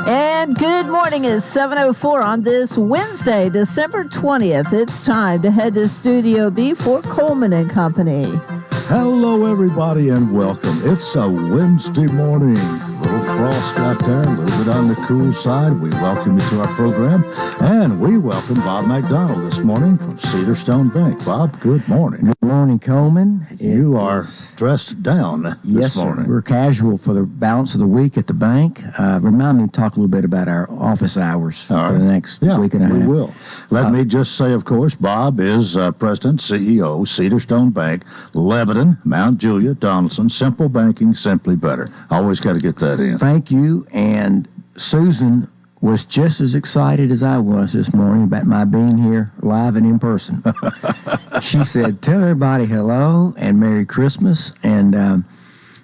And good morning. It's 7:04 on this Wednesday, December 20th. It's time to head to Studio B for Coleman and Company. Hello, everybody, and welcome. It's a Wednesday morning. Little frost out there, a little bit on the cool side. We welcome you to our program, and we welcome Bob McDonald this morning from Cedarstone Bank. Bob, good morning. Good morning, Coleman. You are dressed down this morning. Sir. We're casual for the balance of the week at the bank. Remind me to talk a little bit about our office hours for the next week and a half. We will. Let me just say, of course, Bob is President, CEO, Cedarstone Bank, Lebanon, Mount Juliet, Donaldson. Simple banking, simply better. Always got to get that in. Thank you. And Susan was just as excited as I was this morning about my being here live and in person. She said, tell everybody hello and Merry Christmas. And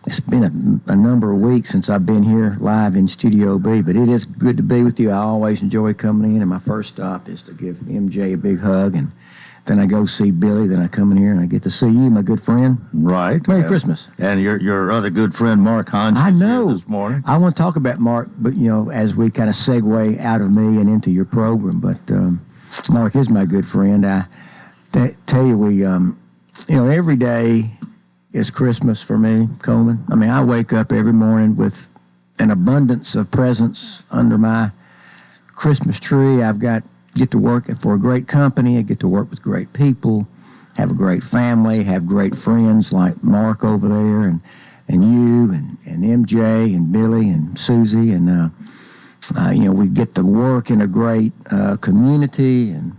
it's been a number of weeks since I've been here live in Studio B, but it is good to be with you. I always enjoy coming in, and my first stop is to give MJ a big hug, and then I go see Billy, then I come in here and I get to see you, my good friend. Right. Merry Christmas. And your other good friend, Mark Hodges, I know. Here this morning. I want to talk about Mark, but, as we kind of segue out of me and into your program. But Mark is my good friend. I tell you, we, every day is Christmas for me, Coleman. I mean, I wake up every morning with an abundance of presents under my Christmas tree. Get to work for a great company. I get to work with great people, have a great family, have great friends like Mark over there, and you, and MJ, and Billy, and Susie, and we get to work in a great community, and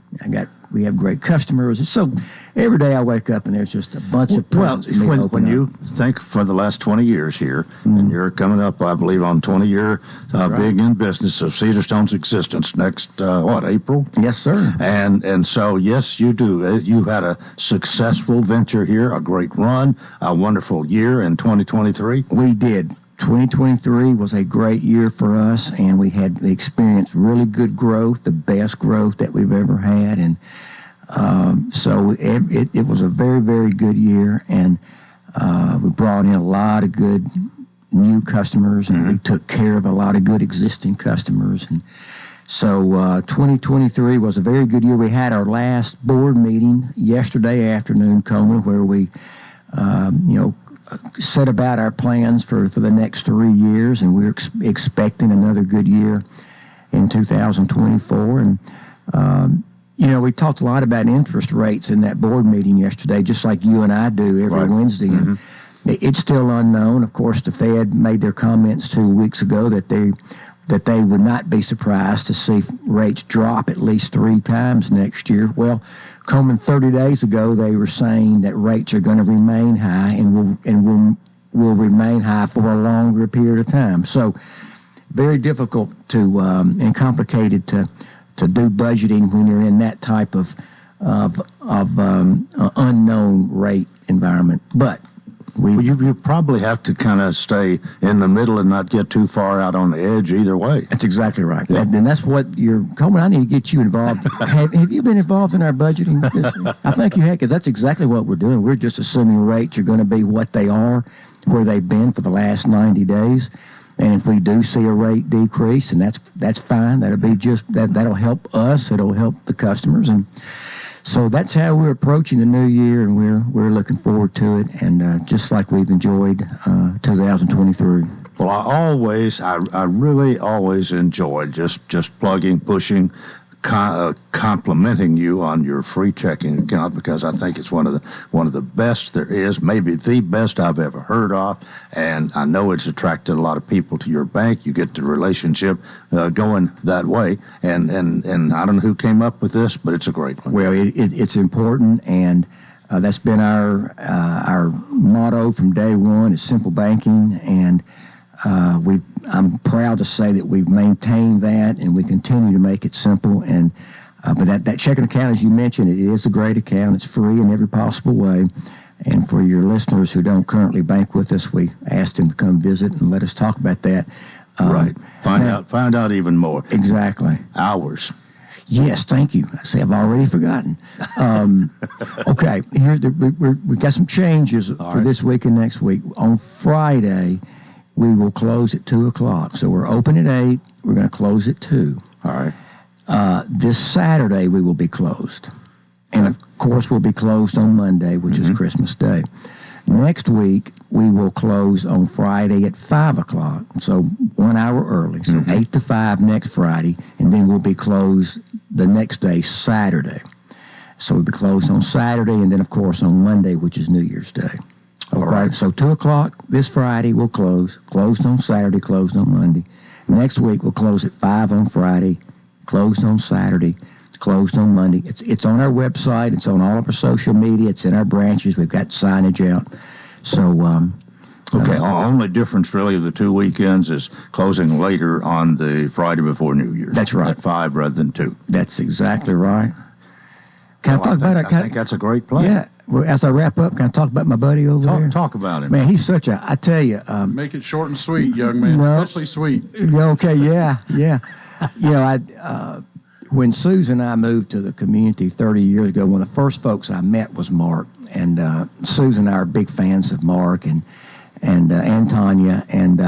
we have great customers. So every day I wake up and there's just a bunch of presents. Well, when you think for the last 20 years here, and you're coming up, I believe, on 20-year big in business of Cedarstone's existence next, April? Yes, sir. And so, yes, you do. You had a successful venture here, a great run, a wonderful year in 2023. We did. 2023 was a great year for us, and we had experienced really good growth, the best growth that we've ever had, and so it was a very, very good year, and we brought in a lot of good new customers, and we took care of a lot of good existing customers, and so 2023 was a very good year. We had our last board meeting yesterday afternoon, Coleman, where we, set about our plans for the next 3 years, and we're expecting another good year in 2024. And, we talked a lot about interest rates in that board meeting yesterday, just like you and I do every Wednesday. And it's still unknown. Of course, the Fed made their comments 2 weeks ago that they would not be surprised to see rates drop at least 3 times next year. Well, Coleman, 30 days ago, they were saying that rates are going to remain high and will remain high for a longer period of time. So very difficult to and complicated to do budgeting when you're in that type of unknown rate environment. But you probably have to kind of stay in the middle and not get too far out on the edge either way. That's exactly right. Yeah. And that's what Coleman, I need to get you involved. Have you been involved in our budgeting? I think you have, because that's exactly what we're doing. We're just assuming rates are going to be what they are, where they've been for the last 90 days. And if we do see a rate decrease, and that's fine. That'll be that'll help us. It'll help the customers. And so that's how we're approaching the new year, and we're looking forward to it, and just like we've enjoyed 2023. Well, I really always enjoyed just plugging, pushing, complimenting you on your free checking account, because I think it's one of the best there is, maybe the best I've ever heard of, and I know it's attracted a lot of people to your bank. You get the relationship going that way, and I don't know who came up with this, but it's a great one. Well, it's important, and that's been our motto from day one, is simple banking, and I'm proud to say that we've maintained that, and we continue to make it simple. And but that checking account, as you mentioned, it is a great account. It's free in every possible way. And for your listeners who don't currently bank with us, we asked them to come visit and let us talk about that. Right. Find out even more. Exactly. Hours. Yes, thank you. I say I've already forgotten. Okay, here we got some changes for this week and next week. On Friday, we will close at 2 o'clock. So we're open at 8. We're going to close at 2. All right. This Saturday we will be closed. And, of course, we'll be closed on Monday, which is Christmas Day. Next week, we will close on Friday at 5 o'clock, so 1 hour early. So 8 to 5 next Friday, and then we'll be closed the next day, Saturday. So we'll be closed on Saturday, and then, of course, on Monday, which is New Year's Day. All right. So 2 o'clock this Friday, we'll close. Closed on Saturday, closed on Monday. Next week, we'll close at 5 on Friday, closed on Saturday, closed on Monday. It's on our website. It's on all of our social media. It's in our branches. We've got signage out. So, Okay, only difference really of the 2 weekends is closing later on the Friday before New Year's. That's right. At 5 rather than 2. That's exactly right. Can I talk about it? I think that's a great plan. Yeah. Well, as I wrap up, can I talk about my buddy over there? Talk about him. Man, he's such I tell you. Make it short and sweet, young man, especially sweet. Okay, yeah. You know, when Susan and I moved to the community 30 years ago, one of the first folks I met was Mark. And Susan and I are big fans of Mark and Tanya. And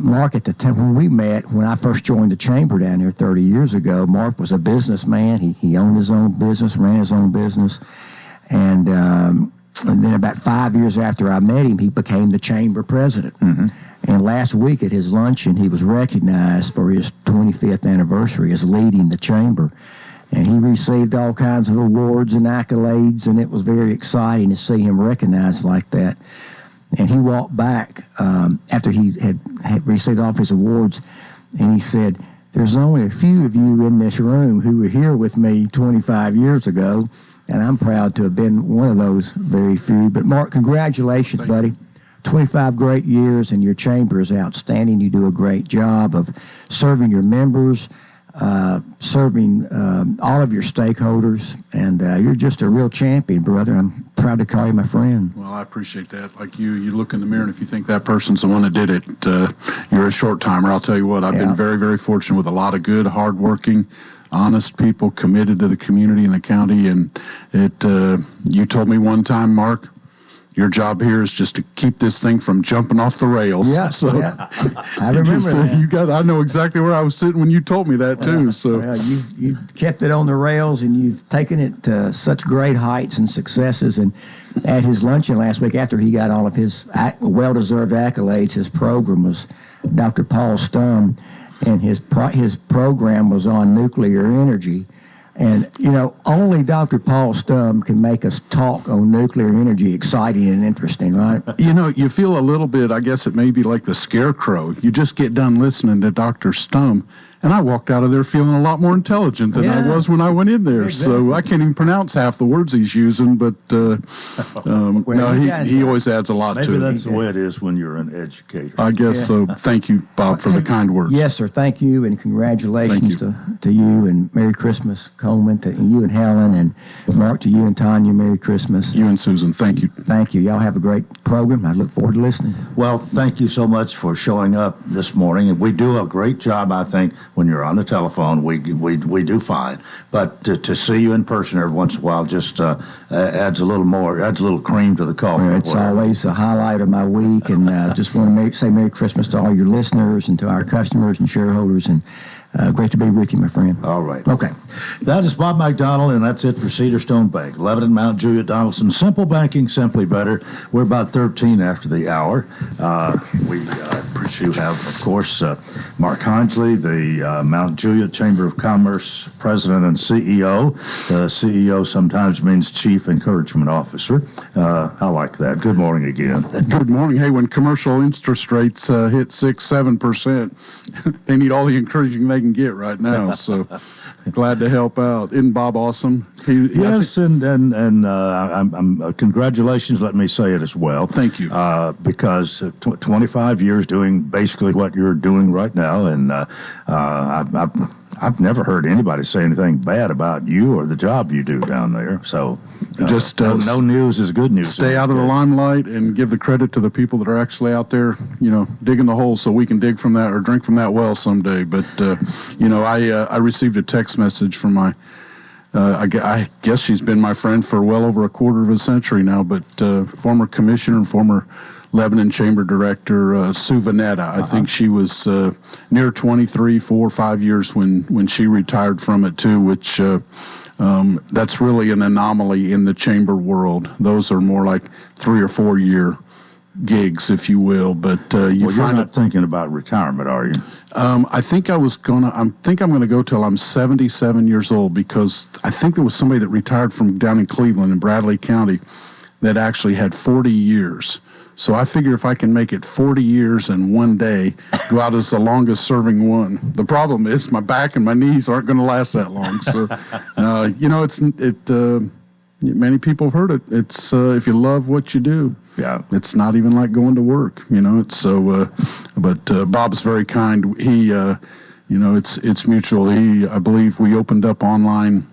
Mark, at the time when we met, when I first joined the chamber down here 30 years ago, Mark was a businessman. He owned his own business, ran his own business. And then about 5 years after I met him, he became the chamber president. And last week at his luncheon, he was recognized for his 25th anniversary as leading the chamber. And he received all kinds of awards and accolades, and it was very exciting to see him recognized like that. And he walked back after he had received all of his awards, and he said, "There's only a few of you in this room who were here with me 25 years ago, and I'm proud to have been one of those very few." But Mark, congratulations, buddy. 25 great years, and your chamber is outstanding. You do a great job of serving your members, serving all of your stakeholders, and you're just a real champion, brother. I'm proud to call you my friend. Well, I appreciate that. Like you look in the mirror, and if you think that person's the one that did it, you're a short-timer. I'll tell you what, I've been very, very fortunate with a lot of good, hard-working, honest people committed to the community and the county, and you told me one time, Mark, your job here is just to keep this thing from jumping off the rails. Yeah, so I remember that. I know exactly where I was sitting when you told me that too. So you've kept it on the rails, and you've taken it to such great heights and successes. And at his luncheon last week, after he got all of his well-deserved accolades, his program was Dr. Paul Stum, and his program was on nuclear energy. And, you know, only Dr. Paul Stum can make us talk on nuclear energy exciting and interesting, right? You know, you feel a little bit, I guess it may be like the scarecrow. You just get done listening to Dr. Stum, and I walked out of there feeling a lot more intelligent than I was when I went in there. Exactly. So I can't even pronounce half the words he's using, but he always adds a lot to it. Maybe that's the way it is when you're an educator. I guess so. Thank you, Bob, for the kind words. Yes, sir. Thank you, and congratulations to you, and Merry Christmas, Coleman, to you and Helen, and Mark, to you and Tanya, Merry Christmas. You and Susan, thank you. Thank you. Y'all have a great program. I look forward to listening. Well, thank you so much for showing up this morning. And we do a great job, I think, when you're on the telephone. We do fine. But to see you in person every once in a while just adds a little cream to the coffee. Well, it's always a highlight of my week, and just want to say Merry Christmas to all your listeners and to our customers and shareholders, and great to be with you, my friend. All right. Okay. That is Bob McDonald, and that's it for Cedar Stone Bank. Lebanon, Mount Juliet, Donaldson. Simple banking, simply better. We're about 13 after the hour. We appreciate you have, of course, Mark Hinsley, the Mount Juliet Chamber of Commerce president and CEO. CEO sometimes means Chief Encouragement Officer. I like that. Good morning again. Good morning. Hey, when commercial interest rates hit 6-7%, they need all the encouraging they can get right now. So glad to help out. Isn't Bob awesome? Yes, and congratulations. Let me say it as well. Thank you. Because 25 years doing basically what you're doing right now, and I've never heard anybody say anything bad about you or the job you do down there. So just no news is good news. Stay out of the limelight and give the credit to the people that are actually out there, digging the hole so we can dig from that or drink from that well someday. But I received a text message from my. I guess she's been my friend for well over a quarter of a century now, but former commissioner and former Lebanon Chamber Director, Sue Vanetta. I think she was near 23, 4 or 5 years when she retired from it too, which that's really an anomaly in the chamber world. Those are more like 3 or 4 year gigs, if you will. But you're not thinking about retirement, are you? I think I'm gonna go till I'm 77 years old, because I think there was somebody that retired from down in Cleveland in Bradley County that actually had 40 years. So I figure if I can make it 40 years in one day, go out as the longest serving one. The problem is my back and my knees aren't going to last that long. So, many people have heard it. It's if you love what you do, it's not even like going to work. It's so. But Bob's very kind. He, it's mutual. I believe we opened up online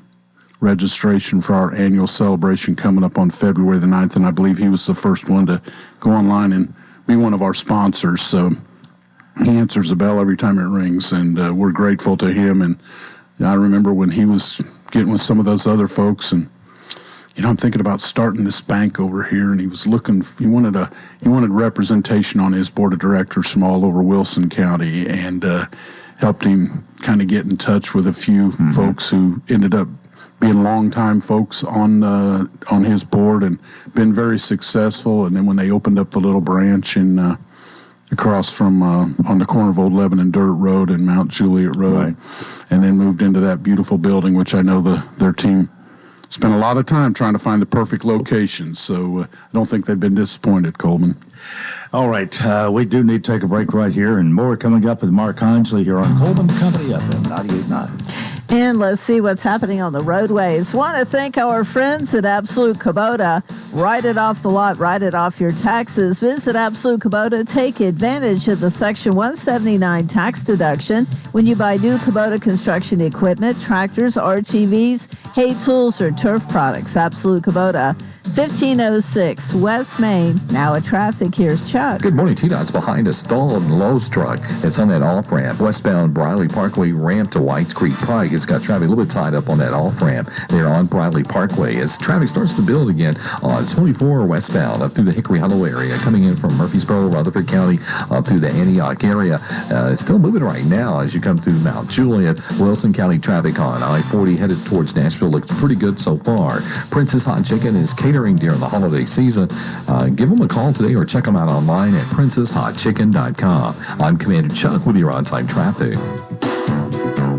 registration for our annual celebration coming up on February the 9th, and I believe he was the first one to go online and be one of our sponsors. So he answers the bell every time it rings, and we're grateful to him. And I remember when he was getting with some of those other folks, and I'm thinking about starting this bank over here, and he was looking. He wanted representation on his board of directors from all over Wilson County, and helped him kind of get in touch with a few folks who ended up being longtime folks on his board and been very successful. And then when they opened up the little branch in across from on the corner of Old Lebanon Dirt Road and Mount Juliet Road, and then moved into that beautiful building, which I know their team spent a lot of time trying to find the perfect location. So I don't think they've been disappointed, Coleman. All right, we do need to take a break right here, and more coming up with Mark Hinesley here on Coleman Company FM 98.9. And let's see what's happening on the roadways. Want to thank our friends at Absolute Kubota. Write it off the lot, write it off your taxes. Visit Absolute Kubota. Take advantage of the Section 179 tax deduction when you buy new Kubota construction equipment, tractors, RTVs, hay tools, or turf products. Absolute Kubota. 1506 West Main. Now at traffic, here's Chuck. Good morning. TDOT's behind a stalled Lowe's truck. It's on that off-ramp. Westbound Briley Parkway ramp to Whites Creek Pike. It's got traffic a little bit tied up on that off-ramp there on Briley Parkway. As traffic starts to build again on 24 westbound up through the Hickory Hollow area, coming in from Murfreesboro, Rutherford County, up through the Antioch area. It's still moving right now as you come through Mount Juliet. Wilson County traffic on I-40 headed towards Nashville looks pretty good so far. Princess Hot Chicken is catering during the holiday season. Give them a call today or check them out online at princesshotchicken.com. I'm Commander Chuck with your on-time traffic.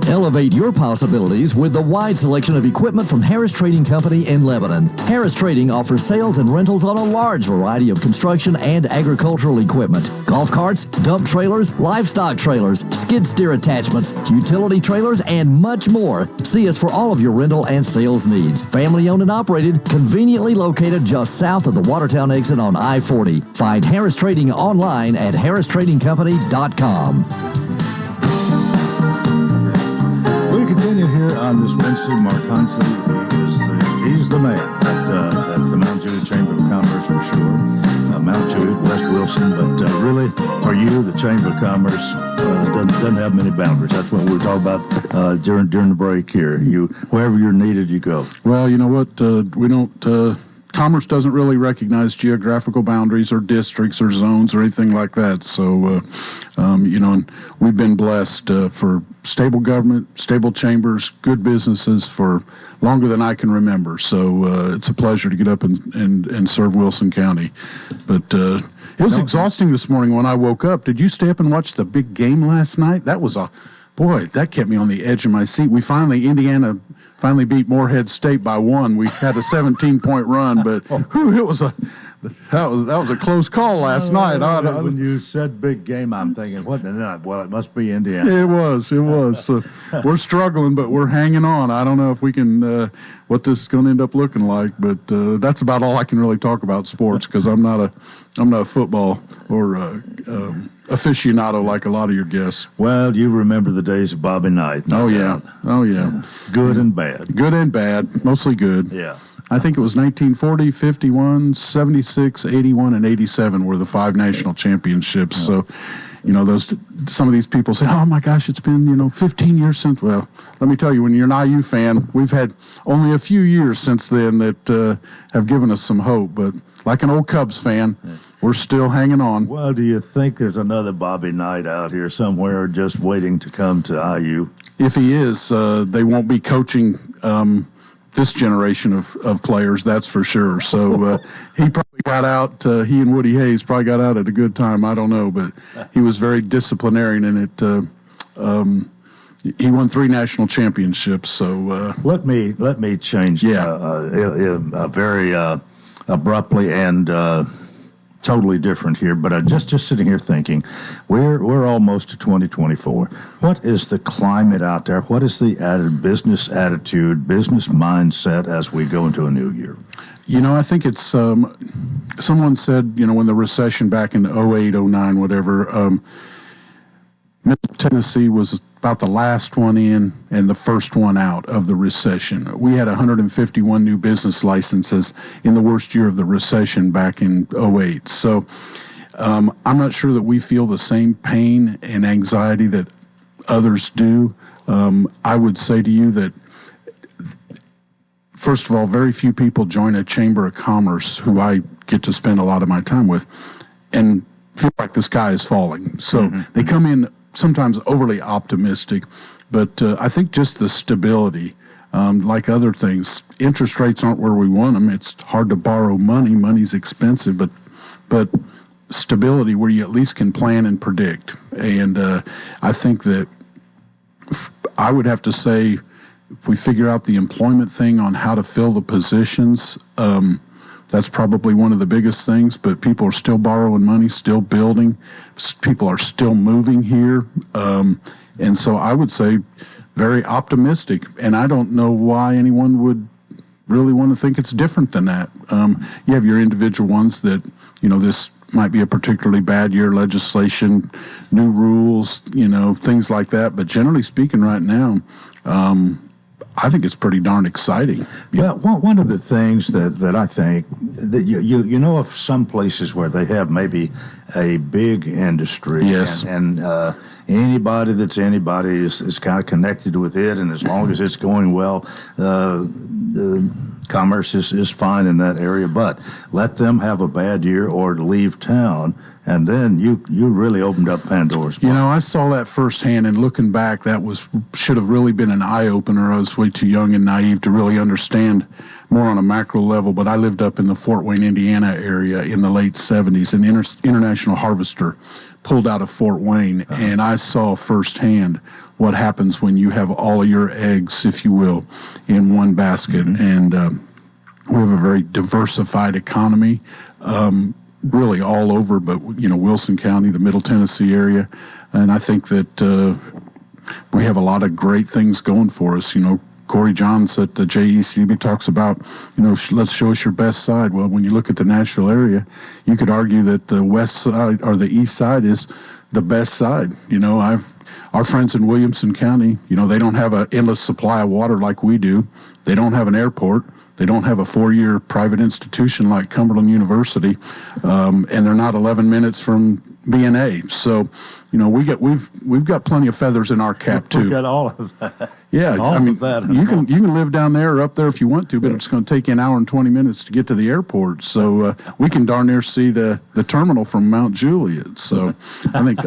Elevate your possibilities with the wide selection of equipment from Harris Trading Company in Lebanon. Harris Trading offers sales and rentals on a large variety of construction and agricultural equipment. Golf carts, dump trailers, livestock trailers, skid steer attachments, utility trailers, and much more. See us for all of your rental and sales needs. Family owned and operated, conveniently located just south of the Watertown exit on I-40. Find Harris Trading online at harristradingcompany.com. We continue here on this Wednesday. Mark Hinesley, he's the man at the Mount Juliet Chamber of Commerce, for sure. Mount Juliet, West Wilson, but really, for you, the Chamber of Commerce doesn't have many boundaries. That's what we were talking about during the break here. Wherever you're needed, you go. Well, you know what? We don't. Commerce doesn't really recognize geographical boundaries or districts or zones or anything like that. So, and we've been blessed for stable government, stable chambers, good businesses for longer than I can remember. So it's a pleasure to get up and serve Wilson County. But it was exhausting this morning when I woke up. Did you stay up and watch the big game last night? That was that kept me on the edge of my seat. Indiana finally beat Morehead State by 1. We had a 17-point run, but it was that was a close call last night. When you said big game, I'm thinking, what? Well, it must be Indiana. It was. So we're struggling, but we're hanging on. I don't know if we can what this is going to end up looking like, but that's about all I can really talk about sports, because I'm not a football or aficionado like a lot of your guests. Well, you remember the days of Bobby Knight. Oh yeah. Good and bad. Good and bad. Mostly good. Yeah. I think it was 1940, 51, 76, 81, and 87 were the 5 national championships. Yeah. So, some of these people say, oh my gosh, it's been, 15 years since. Well, let me tell you, when you're an IU fan, we've had only a few years since then that have given us some hope. But like an old Cubs fan, we're still hanging on. Well, do you think there's another Bobby Knight out here somewhere just waiting to come to IU? If he is, they won't be coaching this generation of players, that's for sure. So he probably got out, he and Woody Hayes probably got out at a good time. I don't know, but he was very disciplinarian in it. He won 3 national championships. So let me change. Very abruptly and totally different here. But just sitting here thinking, we're almost to 2024. What is the climate out there? What is the added business attitude, business mindset as we go into a new year? I think it's someone said, when the recession back in 08, 09, whatever, Middle Tennessee was about the last one in and the first one out of the recession. We had 151 new business licenses in the worst year of the recession back in 08. So I'm not sure that we feel the same pain and anxiety that others do. I would say to you that, first of all, very few people join a chamber of commerce who I get to spend a lot of my time with and feel like the sky is falling. So they come in sometimes overly optimistic, but I think just the stability, like other things, interest rates aren't where we want them. It's hard to borrow money. Money's expensive, but stability where you at least can plan and predict. And I think that I would have to say, if we figure out the employment thing on how to fill the positions, that's probably one of the biggest things, but people are still borrowing money, still building. People are still moving here. And so I would say very optimistic. And I don't know why anyone would really want to think it's different than that. You have your individual ones that, this might be a particularly bad year, legislation, new rules, things like that. But generally speaking right now, I think it's pretty darn exciting. Well, one of the things that I think that you know of some places where they have maybe a big industry, yes, and anybody that's anybody is kind of connected with it, and as long as it's going well, the commerce is fine in that area. But let them have a bad year or leave town, and then you really opened up Pandora's box. I saw that firsthand, and looking back, that should have really been an eye-opener. I was way too young and naive to really understand more on a macro level, but I lived up in the Fort Wayne, Indiana area in the late 70s, and International Harvester pulled out of Fort Wayne, and I saw firsthand what happens when you have all of your eggs, if you will, in one basket. And we have a very diversified economy, really all over, but Wilson County, the Middle Tennessee area, and I think that we have a lot of great things going for us. Corey Johns at the JECB talks about, let's show us your best side. Well, when you look at the Nashville area, you could argue that the west side or the east side is the best side. Our friends in Williamson County, they don't have an endless supply of water like we do. They don't have an airport. They don't have a 4-year private institution like Cumberland University, and they're not 11 minutes from B&A. So, we've got plenty of feathers in our cap too. We've got all of that. Yeah, all of that. You can live down there or up there if you want to, but it's going to take you an hour and 20 minutes to get to the airport. So we can darn near see the terminal from Mount Juliet. So I think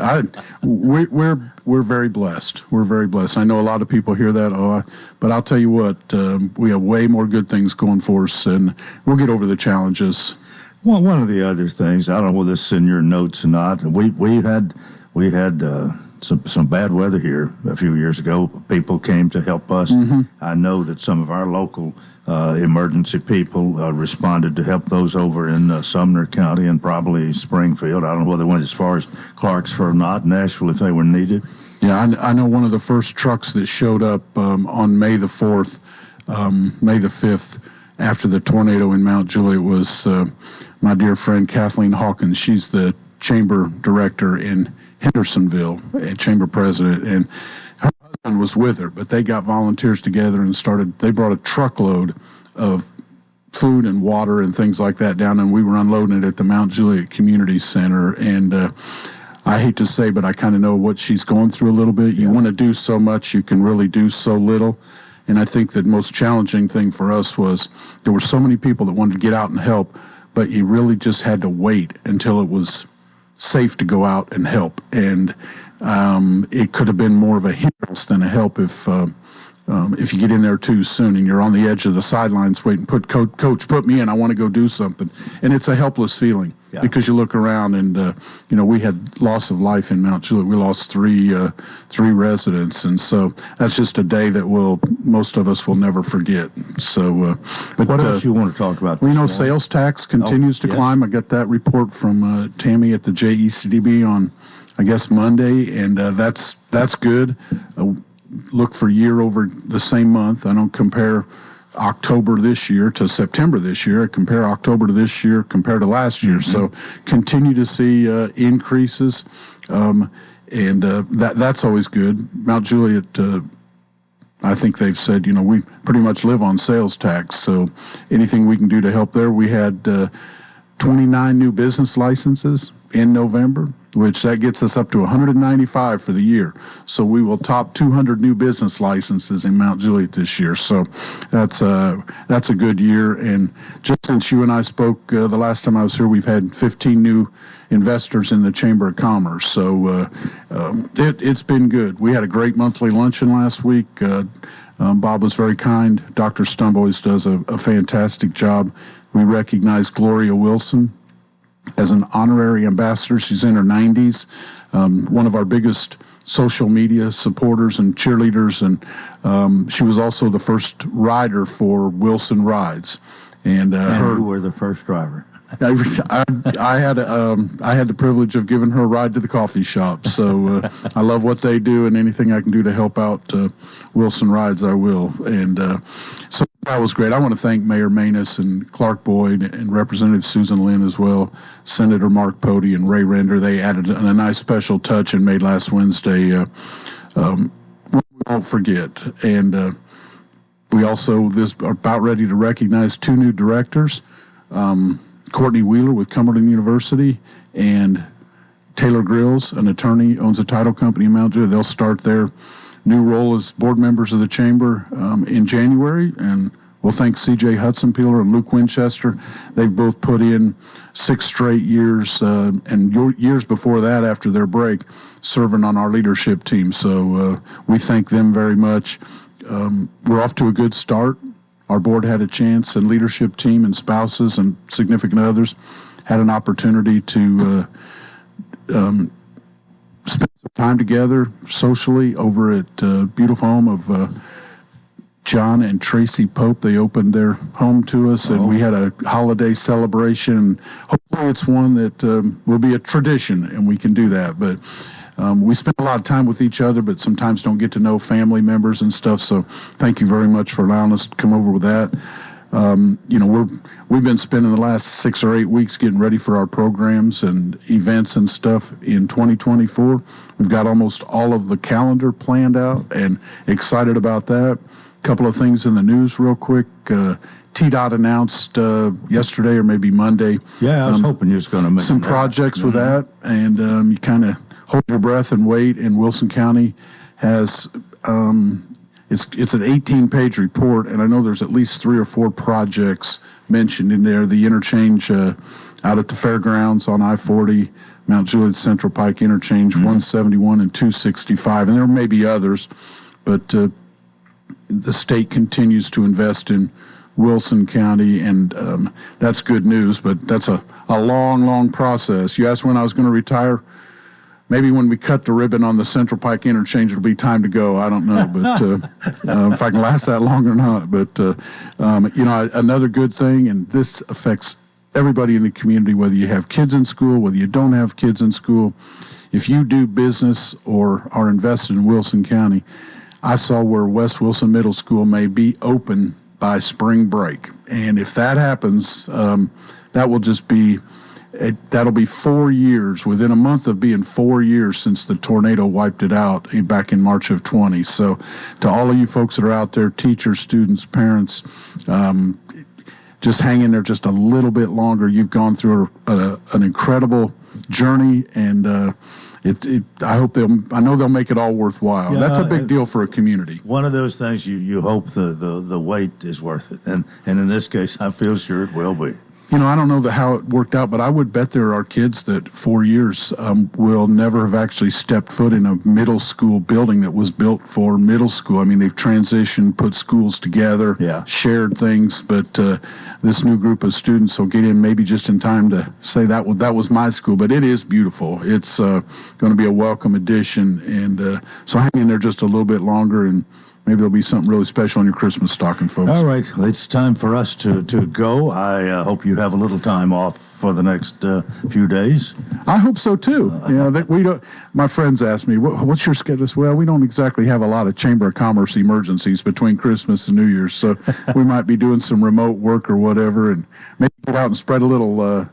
we're very blessed. We're very blessed. I know a lot of people hear that, but I'll tell you what, we have way more good things going for us, and we'll get over the challenges. Well, one of the other things, I don't know whether this is in your notes or not, we had some bad weather here a few years ago. People came to help us. I know that some of our local emergency people responded to help those over in Sumner County and probably Springfield. I don't know whether they went as far as Clarksville or not, Nashville if they were needed. Yeah, I know one of the first trucks that showed up on May the 4th, May the 5th, after the tornado in Mount Juliet was my dear friend Kathleen Hawkins. She's the chamber director in Hendersonville, and chamber president, and her husband was with her, but they got volunteers together and they brought a truckload of food and water and things like that down, and we were unloading it at the Mount Juliet Community Center. And I hate to say, but I kind of know what she's going through a little bit. You want to do so much, you can really do so little. And I think the most challenging thing for us was there were so many people that wanted to get out and help, but you really just had to wait until it was safe to go out and help. And it could have been more of a hindrance than a help if you get in there too soon and you're on the edge of the sidelines waiting, coach, put me in, I want to go do something. And it's a helpless feeling because you look around and, we had loss of life in Mount Juliet. We lost three residents. And so that's just a day that most of us will never forget. So, but what else you want to talk about? Sales tax continues to climb. I got that report from Tammy at the JECDB on, I guess, Monday. And that's good. Look for year over the same month. I don't compare October this year to September this year. I compare October to this year compared to last year. Mm-hmm. So continue to see increases, and that's always good. Mount Juliet, I think they've said, we pretty much live on sales tax. So anything we can do to help there. We had 29 new business licenses in November, which that gets us up to 195 for the year. So we will top 200 new business licenses in Mount Juliet this year. So that's a good year. And just since you and I spoke the last time I was here, we've had 15 new investors in the Chamber of Commerce. So it's been good. We had a great monthly luncheon last week. Bob was very kind. Dr. Stump always does a fantastic job. We recognized Gloria Wilson as an honorary ambassador. She's in her 90s, one of our biggest social media supporters and cheerleaders, and she was also the first rider for Wilson Rides. And you were the first driver. I had the privilege of giving her a ride to the coffee shop. So I love what they do, and anything I can do to help out Wilson Rides, I will. And so that was great. I want to thank Mayor Manus and Clark Boyd and Representative Susan Lynn as well, Senator Mark Pody and Ray Render. They added a nice special touch and made last Wednesday. We won't forget. And we also are about ready to recognize 2 new directors. Courtney Wheeler with Cumberland University and Taylor Grills, an attorney, owns a title company in Mount Juliet. They'll start their new role as board members of the Chamber in January. And we'll thank C.J. Hudson-Peeler and Luke Winchester. They've both put in 6 straight years and years before that after their break serving on our leadership team. So we thank them very much. We're off to a good start. Our board had a chance, and leadership team and spouses and significant others had an opportunity to spend some time together socially over at beautiful home of John and Tracy Pope. They opened their home to us, and we had a holiday celebration. Hopefully it's one that will be a tradition, and we can do that. But we spend a lot of time with each other, but sometimes don't get to know family members and stuff. So thank you very much for allowing us to come over with that. We've been spending the last 6 or 8 weeks getting ready for our programs and events and stuff in 2024. We've got almost all of the calendar planned out and excited about that. A couple of things in the news real quick. TDOT announced yesterday or maybe Monday. Yeah, I was hoping you was going to mention some projects with that, and you kind of hold your breath and wait. And Wilson County has it's an 18-page report, and I know there's at least 3 or 4 projects mentioned in there. The interchange out at the fairgrounds on I-40, Mount Juliet Central Pike interchange, 171 and 265, and there may be others, but the state continues to invest in Wilson County, and that's good news, but that's a long, long process. You asked when I was going to retire. Maybe when we cut the ribbon on the Central Pike interchange, it'll be time to go. I don't know, but if I can last that long or not. But, another good thing, and this affects everybody in the community, whether you have kids in school, whether you don't have kids in school. If you do business or are invested in Wilson County, I saw where West Wilson Middle School may be open by spring break. And if that happens, that will just be... that'll be 4 years, within a month of being 4 years since the tornado wiped it out back in March of 20. So to all of you folks that are out there, teachers, students, parents, just hang in there just a little bit longer. You've gone through an incredible journey, and I know they'll make it all worthwhile. Yeah, that's a big deal for a community. One of those things you hope the wait is worth it. And in this case, I feel sure it will be. I don't know how it worked out, but I would bet there are kids that 4 years will never have actually stepped foot in a middle school building that was built for middle school. I mean, they've transitioned, put schools together, shared things, but this new group of students will get in maybe just in time to say that was my school. But it is beautiful. It's going to be a welcome addition, and so hang in there just a little bit longer, and maybe there'll be something really special on your Christmas stocking, folks. All right. It's time for us to go. I hope you have a little time off for the next few days. I hope so, too. We don't. My friends ask me, what's your schedule? Well, we don't exactly have a lot of Chamber of Commerce emergencies between Christmas and New Year's, so we might be doing some remote work or whatever, and maybe get out and spread a little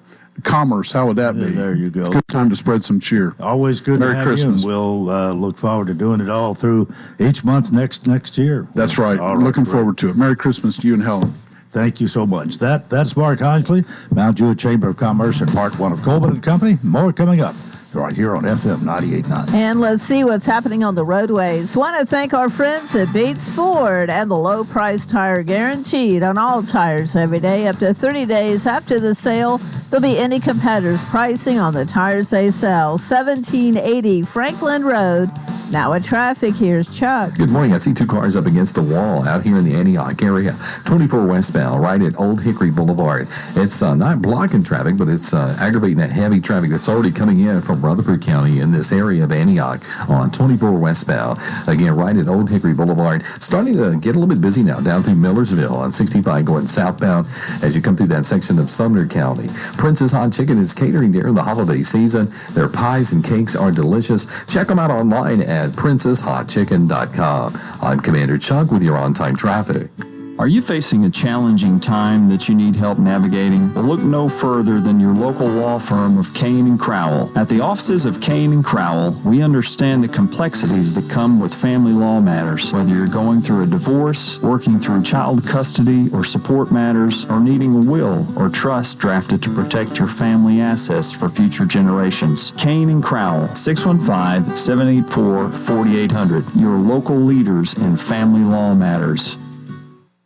commerce. How would that be? There you go. Good time to spread some cheer. Always good Merry to have Christmas. you, and we'll look forward to doing it all through each month next year. That's right. Looking forward to it. Merry Christmas to you and Helen. Thank you so much. That's Mark Hinkley, Mount Jewett Chamber of Commerce in Part 1 of Coleman and Company. More coming up right here on FM 98.9. And let's see what's happening on the roadways. Want to thank our friends at Beats Ford and the low price tire guaranteed on all tires every day up to 30 days after the sale. There'll be any competitor's pricing on the tires they sell. 1780 Franklin Road. Now at traffic, here's Chuck. Good morning. I see two cars up against the wall out here in the Antioch area. 24 westbound, right at Old Hickory Boulevard. It's not blocking traffic, but it's aggravating that heavy traffic that's already coming in from Rutherford County in this area of Antioch on 24 westbound. Again, right at Old Hickory Boulevard. Starting to get a little bit busy now down through Millersville on 65 going southbound as you come through that section of Sumner County. Prince's Hot Chicken is catering during the holiday season. Their pies and cakes are delicious. Check them out online at princesshotchicken.com. I'm Commander Chuck with your on-time traffic. Are you facing a challenging time that you need help navigating? Well, look no further than your local law firm of Kane & Crowell. At the offices of Kane & Crowell, we understand the complexities that come with family law matters. Whether you're going through a divorce, working through child custody or support matters, or needing a will or trust drafted to protect your family assets for future generations. Kane & Crowell, 615-784-4800. Your local leaders in family law matters.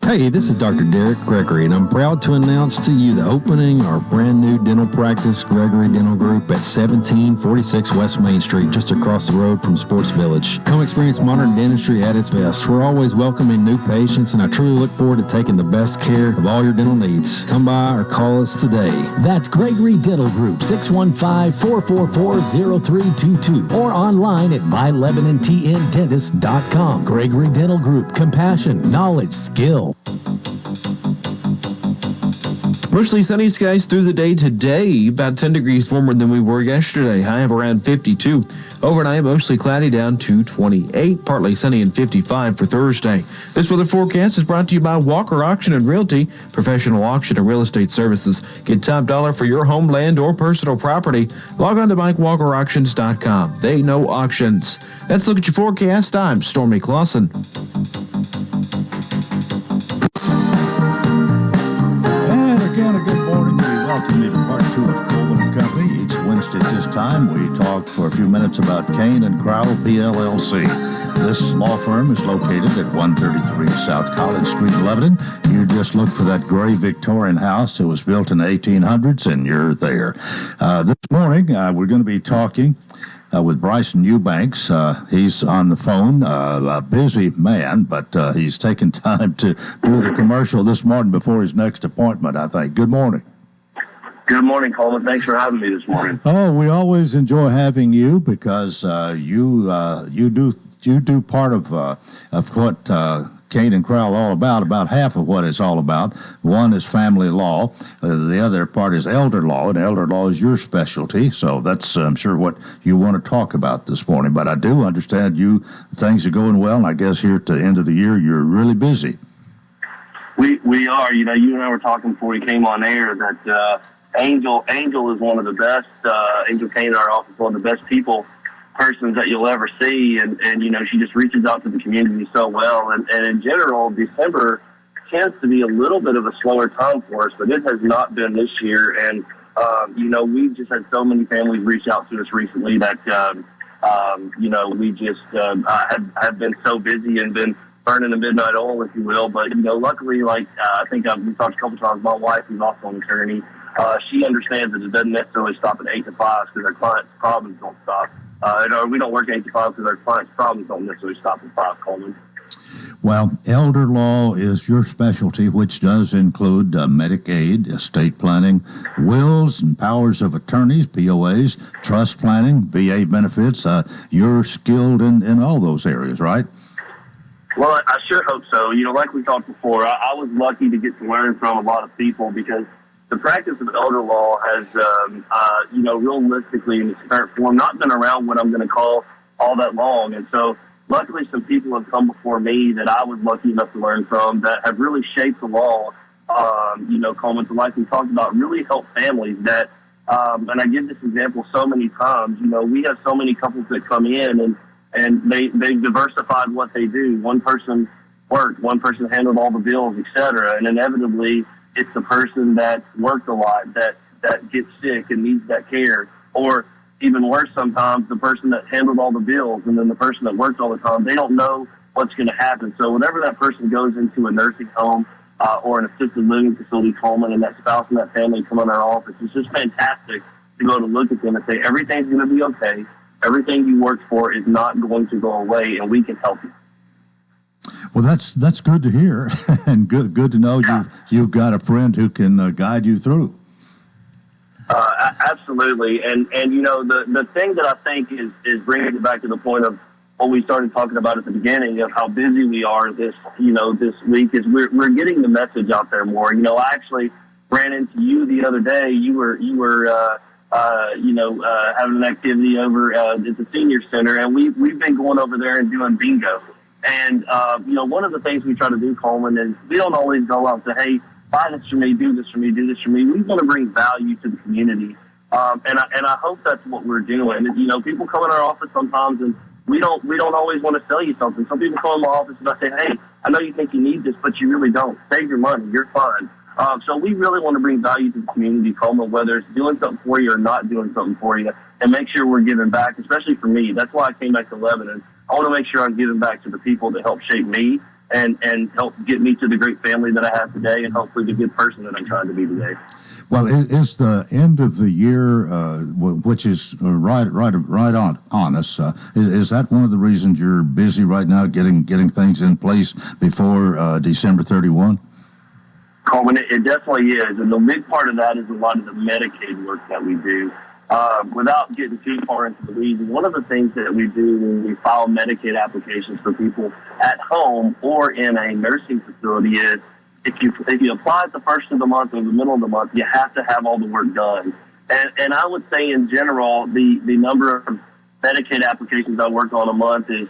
Hey, this is Dr. Derek Gregory, and I'm proud to announce to you the opening of our brand new dental practice, Gregory Dental Group, at 1746 West Main Street, just across the road from Sports Village. Come experience modern dentistry at its best. We're always welcoming new patients, and I truly look forward to taking the best care of all your dental needs. Come by or call us today. That's Gregory Dental Group, 615-444-0322, or online at mylebanonTNDentist.com. Gregory Dental Group, compassion, knowledge, skill. Mostly sunny skies through the day today, about 10 degrees warmer than we were yesterday, high of around 52. Overnight, mostly cloudy down to 28, partly sunny and 55 for Thursday. This weather forecast is brought to you by Walker Auction and Realty, professional auction and real estate services. Get top dollar for your home, land, or personal property. Log on to MikeWalkerAuctions.com. They know auctions. Let's look at your forecast. I'm Stormy Clausen. Again, a good morning. We welcome you to Part 2 of Coleman and Company. Each Wednesday at this time, we talk for a few minutes about Kane & Crowell PLLC. This law firm is located at 133 South College Street, Lebanon. You just look for that gray Victorian house. It was built in the 1800s, and you're there. This morning, we're going to be talking with Bryson Eubanks. He's on the phone, a busy man, but he's taken time to do the commercial this morning before his next appointment, I think. Good morning. Good morning, Coleman. Thanks for having me this morning. Oh, we always enjoy having you because you do part of what Kane & Crowell all about half of what it's all about. One is family law. The other part is elder law, and elder law is your specialty. So that's, I'm sure, what you want to talk about this morning. But I do understand things are going well, and I guess here at the end of the year, you're really busy. We are. You and I were talking before we came on air that Angel is one of the best, Angel Kane in our office, one of the best persons that you'll ever see, and she just reaches out to the community so well, and in general December tends to be a little bit of a slower time for us, but it has not been this year, and we've just had so many families reach out to us recently that we just have been so busy and been burning the midnight oil, if you will, but luckily, like I think we talked a couple times, my wife, who's also an attorney, she understands that it doesn't necessarily stop at 8 to 5 because our clients' problems don't stop. Or we don't work 8 to 5 because our clients' problems don't necessarily stop at 5, Coleman. Well, elder law is your specialty, which does include Medicaid, estate planning, wills and powers of attorneys, POAs, trust planning, VA benefits. You're skilled in all those areas, right? Well, I sure hope so. Like we talked before, I was lucky to get to learn from a lot of people because the practice of elder law has, realistically in its current form, not been around what I'm going to call all that long. And so luckily some people have come before me that I was lucky enough to learn from that have really shaped the law, Coleman, like we talked about, really help families that, and I give this example so many times, we have so many couples that come in and they've diversified what they do. One person worked, one person handled all the bills, et cetera, and inevitably it's the person that worked a lot that gets sick and needs that care, or even worse sometimes, the person that handled all the bills and then the person that worked all the time, they don't know what's going to happen. So whenever that person goes into a nursing home or an assisted living facility, Coleman, and that spouse and that family come in our office, it's just fantastic to go to look at them and say, everything's going to be okay. Everything you worked for is not going to go away, and we can help you. Well, that's good to hear, and good to know you've got a friend who can guide you through. Absolutely, and the thing that I think is bringing it back to the point of what we started talking about at the beginning of how busy we are this week is we're getting the message out there more. I actually ran into you the other day. You were having an activity over at the senior center, and we've been going over there and doing bingo. And one of the things we try to do, Coleman, is we don't always go out and say, hey, buy this for me, do this for me, do this for me. We want to bring value to the community. And I hope that's what we're doing. People come in our office sometimes and we don't always want to sell you something. Some people come in my office and I say, hey, I know you think you need this, but you really don't. Save your money. You're fine. So we really want to bring value to the community, Coleman, whether it's doing something for you or not doing something for you, and make sure we're giving back, especially for me. That's why I came back to Lebanon. I want to make sure I'm giving back to the people that help shape me and help get me to the great family that I have today and hopefully the good person that I'm trying to be today. Well, is the end of the year, which is right on us, is that one of the reasons you're busy right now getting things in place before December 31? Coleman, it definitely is. And the big part of that is a lot of the Medicaid work that we do. Without getting too far into the weeds, one of the things that we do when we file Medicaid applications for people at home or in a nursing facility is if you apply at the first of the month or the middle of the month, you have to have all the work done. And I would say in general, the number of Medicaid applications I work on a month is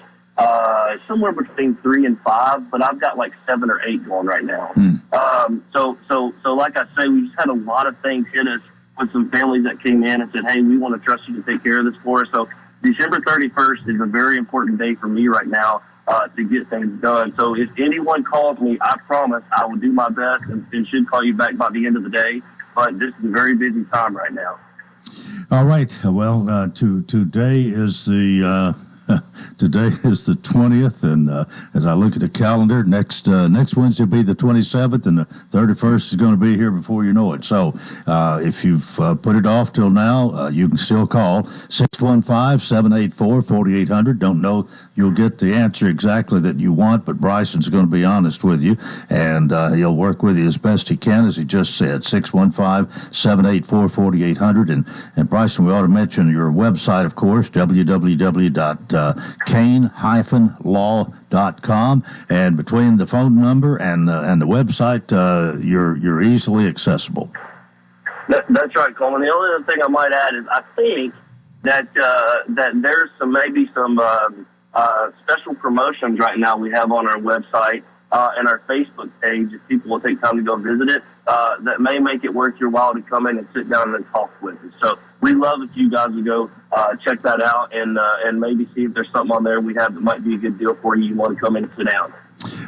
somewhere between 3 and 5, but I've got like 7 or 8 going right now. So like I say, we just had a lot of things hit us with some families that came in and said, hey, we want to trust you to take care of this for us. So December 31st is a very important day for me right now to get things done. So if anyone calls me, I promise I will do my best and should call you back by the end of the day. But this is a very busy time right now. All right. Well, today is the... Today is the 20th, and as I look at the calendar, next Wednesday will be the 27th, and the 31st is going to be here before you know it. So if you've put it off till now, you can still call 615-784-4800. Don't know you'll get the answer exactly that you want, but Bryson's going to be honest with you, and he'll work with you as best he can, as he just said, 615-784-4800. And Bryson, we ought to mention your website, of course, www.kane-law.com, and between the phone number and the website, you're easily accessible. That's right, Coleman. The only other thing I might add is I think that there's maybe some special promotions right now we have on our website and our Facebook page, if people will take time to go visit it, that may make it worth your while to come in and sit down and talk with us. So we love if you guys would go check that out and maybe see if there's something on there we have that might be a good deal for you. You want to come in and sit down.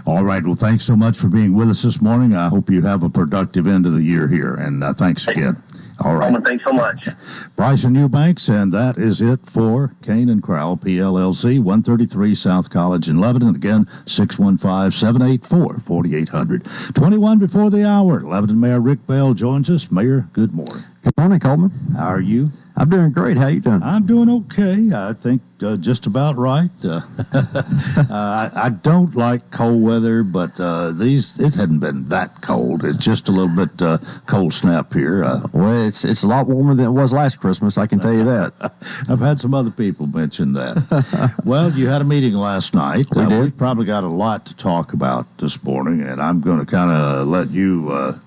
All right. Well, thanks so much for being with us this morning. I hope you have a productive end of the year here, and thanks again. All right. Coleman, thanks so much. Bryson Eubanks, and that is it for Kane and Crowell, PLLC, 133 South College in Lebanon. Again, 615-784-4800. 21 before the hour. Lebanon Mayor Rick Bell joins us. Mayor, good morning. Good morning, Coleman. How are you? I'm doing great. How you doing? I'm doing okay. I think just about right. I don't like cold weather, but it hadn't been that cold. It's just a little bit cold snap here. Well, it's a lot warmer than it was last Christmas, I can tell you that. I've had some other people mention that. Well, you had a meeting last night. We did. We've probably got a lot to talk about this morning, and I'm going to kind of let you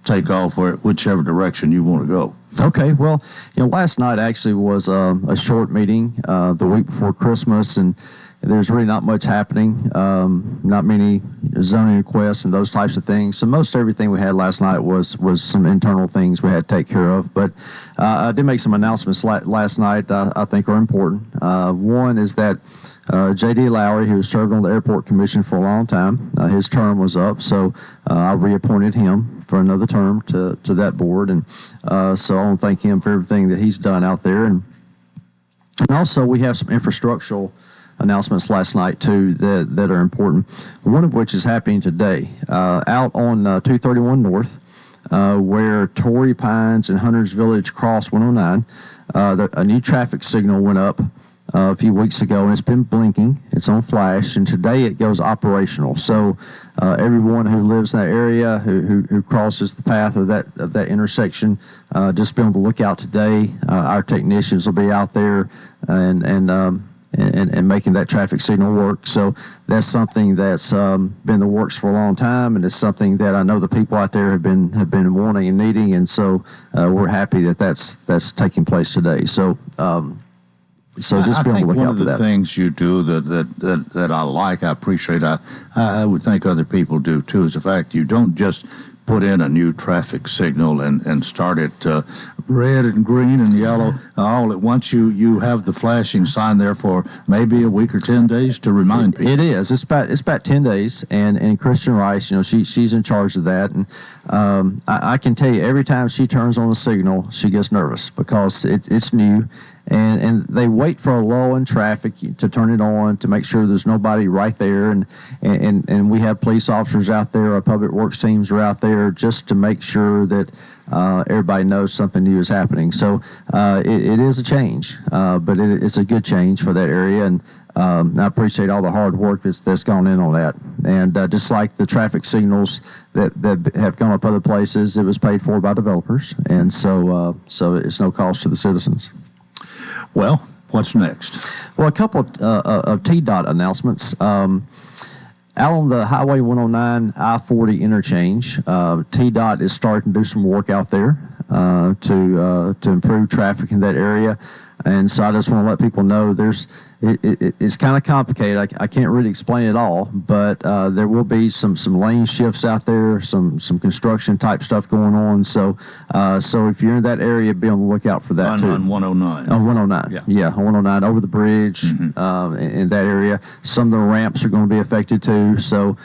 take off whichever direction you want to go. Okay, well, last night actually was a short meeting the week before Christmas, and there's really not much happening, not many zoning requests and those types of things. So most everything we had last night was some internal things we had to take care of. But I did make some announcements last night I think are important. One is that J.D. Lowry, who served on the Airport Commission for a long time, his term was up, so I reappointed him for another term to that board, and so I want to thank him for everything that he's done out there. And also we have some infrastructural announcements last night too that are important. One of which is happening today out on 231 North, where Torrey Pines and Hunters Village cross 109. A new traffic signal went up a few weeks ago, and it's been blinking. It's on flash, and today it goes operational. So everyone who lives in that area, who crosses the path of that intersection, just be on the lookout today. Our technicians will be out there and making that traffic signal work. So that's something that's been in the works for a long time, and it's something that I know the people out there have been wanting and needing, and so we're happy that's taking place today. So just be on the lookout for that. I think one of the things you do that I like, I appreciate, I would think other people do too, is the fact you don't just put in a new traffic signal and start it red and green and yellow all at once. You have the flashing sign there for maybe a week or 10 days to remind people. It is. It's about 10 days, and Kristen Rice, she's in charge of that, and I can tell you every time she turns on the signal, she gets nervous because it's new. And they wait for a lull in traffic to turn it on to make sure there's nobody right there. And we have police officers out there, our public works teams are out there just to make sure that everybody knows something new is happening. So it is a change, but it's a good change for that area. And I appreciate all the hard work that's gone in on that. And just like the traffic signals that have come up other places, it was paid for by developers. And so it's no cost to the citizens. Well, what's next? Well, a couple of TDOT announcements. Out on the Highway 109 I-40 interchange, TDOT is starting to do some work out there to improve traffic in that area. And so I just want to let people know it's kind of complicated. I can't really explain it all, but there will be some lane shifts out there, some construction type stuff going on. So if you're in that area, be on the lookout for that too. On 109. On 109. Yeah, on 109 over the bridge in that area. Some of the ramps are going to be affected too. So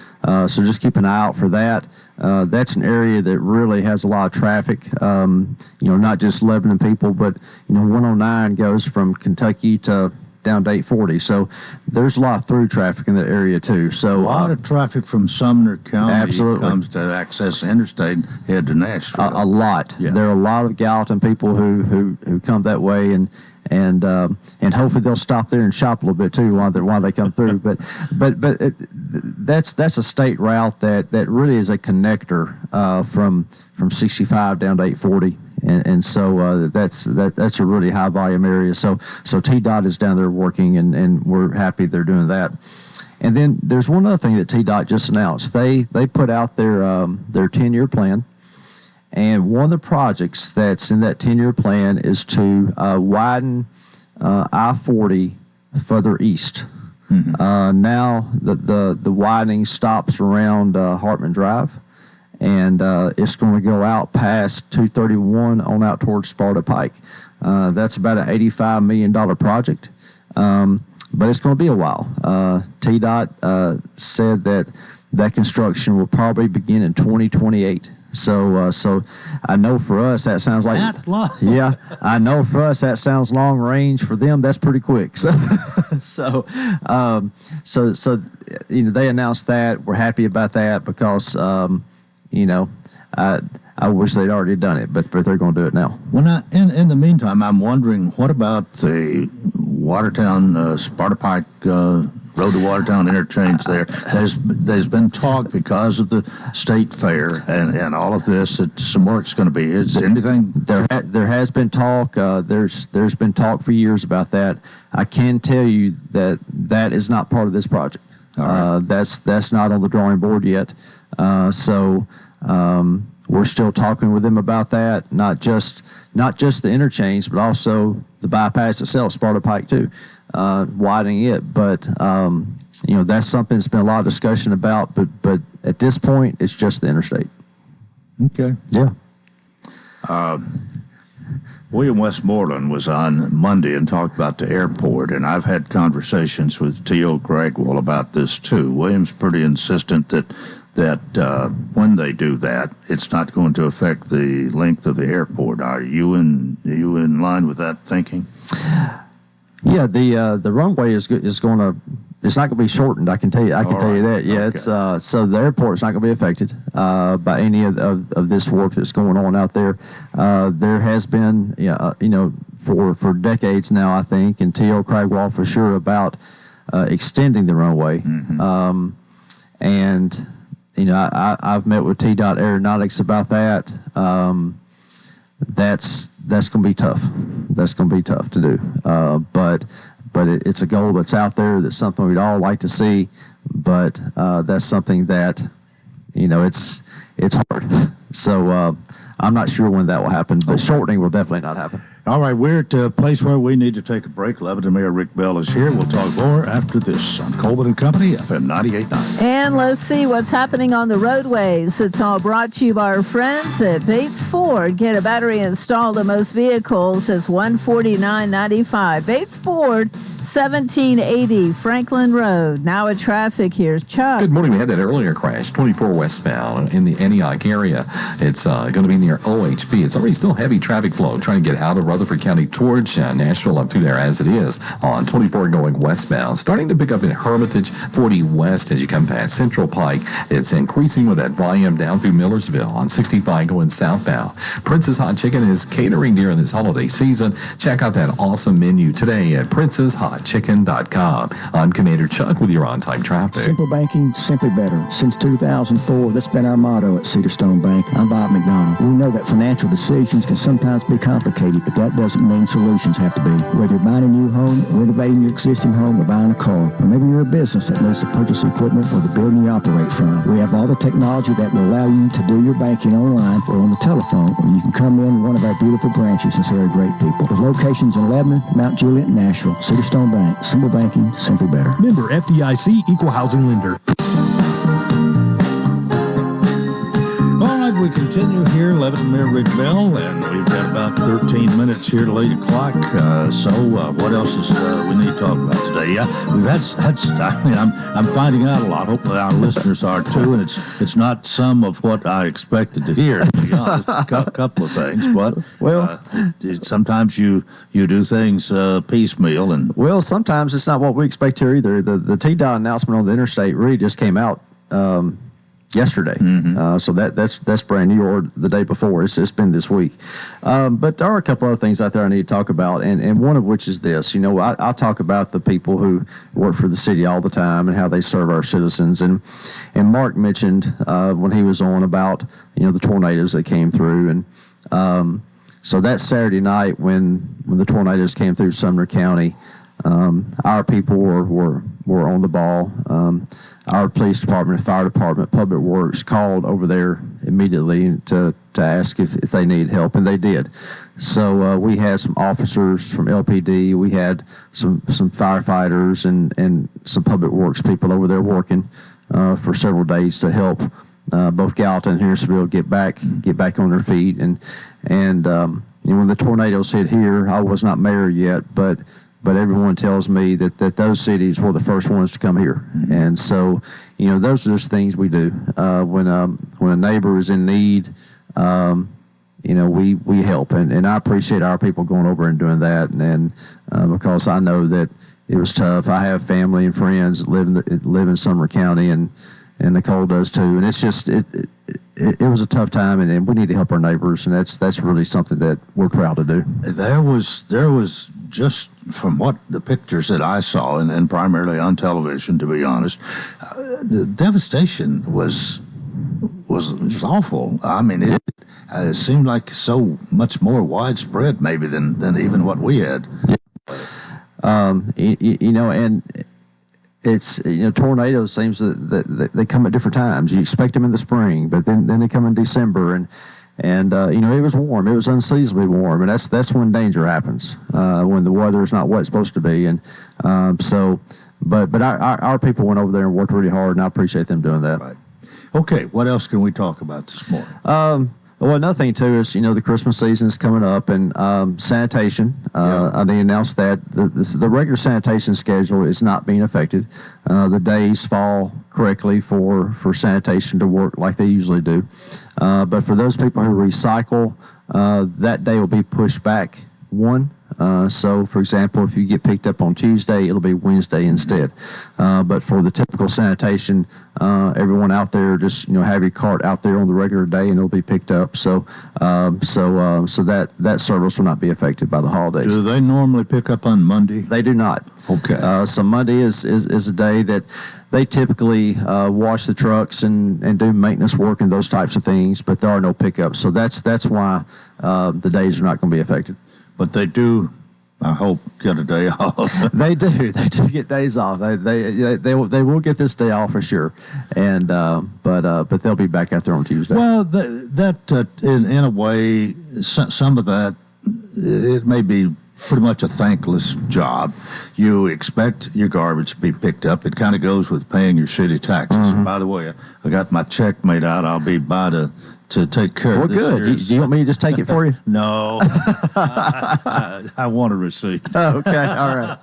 just keep an eye out for that. That's an area that really has a lot of traffic. Not just Lebanon people, but 109 goes from Kentucky to down to 840. So there's a lot of through traffic in that area too. So a lot of traffic from Sumner County absolutely comes to access the interstate and head to Nashville. A lot. Yeah. There are a lot of Gallatin people who come that way, and hopefully they'll stop there and shop a little bit too while they come through. But that's a state route that really is a connector from 65 down to 840. And so that's a really high volume area. So TDOT is down there working, and we're happy they're doing that. And then there's one other thing that TDOT just announced. They put out their 10-year plan, and one of the projects that's in that 10-year plan is to widen I-40 further east. Mm-hmm. Now the widening stops around Hartman Drive. And it's going to go out past 231 on out towards Sparta Pike. That's about an $85 million project, but it's going to be a while. TDOT said that construction will probably begin in 2028. So I know for us that sounds like yeah. I know for us that sounds long range. For them, that's pretty quick. So they announced that. We're happy about that because I wish they'd already done it, but they're going to do it now. Well, in the meantime, I'm wondering, what about the Watertown Sparta Pike Road to Watertown interchange there? There's been talk because of the state fair and all of this that some work's going to be. Is anything? There has been talk. There's been talk for years about that. I can tell you that is not part of this project. Right. That's not on the drawing board yet. We're still talking with them about that, not just the interchange, but also the bypass itself, Sparta Pike too, widening it. But that's something that's been a lot of discussion about. But at this point, it's just the interstate. Okay. Yeah. William Westmoreland was on Monday and talked about the airport, and I've had conversations with T.O. Gregwell about this too. William's pretty insistent that when they do that, it's not going to affect the length of the airport. Are you in line with that thinking? Yeah, the runway is going to. It's not going to be shortened. I can tell you. Tell you that. Yeah, okay. It's so the airport's not going to be affected by any of this work that's going on out there. There has been, for decades now, I think, and T.O. Cragwell for sure about extending the runway, and. I've met with TDOT Aeronautics about that. That's going to be tough. That's going to be tough to do. But it's a goal that's out there. That's something we'd all like to see. But that's something that it's hard. So I'm not sure when that will happen. But shortening will definitely not happen. All right, we're at a place where we need to take a break. Lebanon Mayor Rick Bell is here. We'll talk more after this on Coleman and Company, FM 98.9. And let's see what's happening on the roadways. It's all brought to you by our friends at Bates Ford. Get a battery installed in most vehicles. It's $149.95. Bates Ford, 1780 Franklin Road. Now at traffic, here's Chuck. Good morning. We had that earlier crash, 24 westbound in the Antioch area. It's going to be near OHP. It's already still heavy traffic flow trying to get out of Rutherford County towards Nashville up through there as it is on 24 going westbound. Starting to pick up in Hermitage, 40 west as you come past Central Pike. It's increasing with that volume down through Millersville on 65 going southbound. Princess Hot Chicken is catering during this holiday season. Check out that awesome menu today at princesshotchicken.com. I'm Commander Chuck with your on-time traffic. Simple banking, simply better. Since 2004, that's been our motto at Cedar Stone Bank. I'm Bob McDonald. We know that financial decisions can sometimes be complicated, but that doesn't mean solutions have to be. Whether you're buying a new home, renovating your existing home, or buying a car, or maybe you're a business that needs to purchase equipment for the building you operate from, we have all the technology that will allow you to do your banking online or on the telephone, or you can come in one of our beautiful branches and see our great people. With locations in Lebanon, Mount Juliet, and Nashville, Cedar Stone Bank. Simple banking, simply better. Member FDIC, Equal Housing Lender. We continue here, Lebanon Mayor Rick Bell, and we've got about 13 minutes here till 8 o'clock. So what else is we need to talk about today? Yeah, we've had I'm finding out a lot. Hopefully our listeners are too, and it's not some of what I expected to hear, to be honest. A couple of things, but sometimes you do things piecemeal. And well, sometimes it's not what we expect here either. The TDOT announcement on the interstate really just came out yesterday. So that's brand new, or the day before. It's been this week. But there are a couple other things out there I need to talk about, and one of which is this. I'll talk about the people who work for the city all the time and how they serve our citizens. And Mark mentioned when he was on about the tornadoes that came through, and so that Saturday night when the tornadoes came through Sumner County, our people were on the ball. Our police department, fire department, public works called over there immediately to ask if they needed help, and they did. So we had some officers from LPD, we had some firefighters and some public works people over there working for several days to help both Gallatin and Harrisville get back on their feet. And when the tornadoes hit here, I was not mayor yet, but everyone tells me that those cities were the first ones to come here. And so, those are just things we do. When when a neighbor is in need, we help, and I appreciate our people going over and doing that, and because I know that it was tough. I have family and friends that live in Sumner County, and Nicole does too, and it's just it was a tough time, and we need to help our neighbors, and that's really something that we're proud to do. There was just from what the pictures that I saw, and primarily on television, to be honest, the devastation was awful. I mean, it seemed like so much more widespread maybe than even what we had. And it's tornadoes seems that they come at different times. You expect them in the spring, but then they come in December, and it was warm. It was unseasonably warm, and that's when danger happens, when the weather is not what it's supposed to be. And but our people went over there and worked really hard, and I appreciate them doing that. Right. Okay, what else can we talk about this morning? Well, another thing too is the Christmas season is coming up, and sanitation. They announced that the regular sanitation schedule is not being affected. The days fall correctly for sanitation to work like they usually do. But for those people who recycle, that day will be pushed back one. So, for example, if you get picked up on Tuesday, it'll be Wednesday instead. But for the typical sanitation, everyone out there just have your cart out there on the regular day, and it'll be picked up. So that service will not be affected by the holidays. Do they normally pick up on Monday? They do not. Okay. So Monday is a day that they typically wash the trucks and do maintenance work and those types of things, but there are no pickups. So that's why the days are not going to be affected. But they do, I hope, get a day off. They do get days off. They will get this day off for sure, and but they'll be back out there on Tuesday. Well, that in a way, some of that, it may be pretty much a thankless job. You expect your garbage to be picked up. It kind of goes with paying your city taxes. Mm-hmm. And by the way, I got my check made out. I'll be by to take care of this. Well, good. Do you want me to just take it for you? No. I want a receipt. Oh, okay. All right.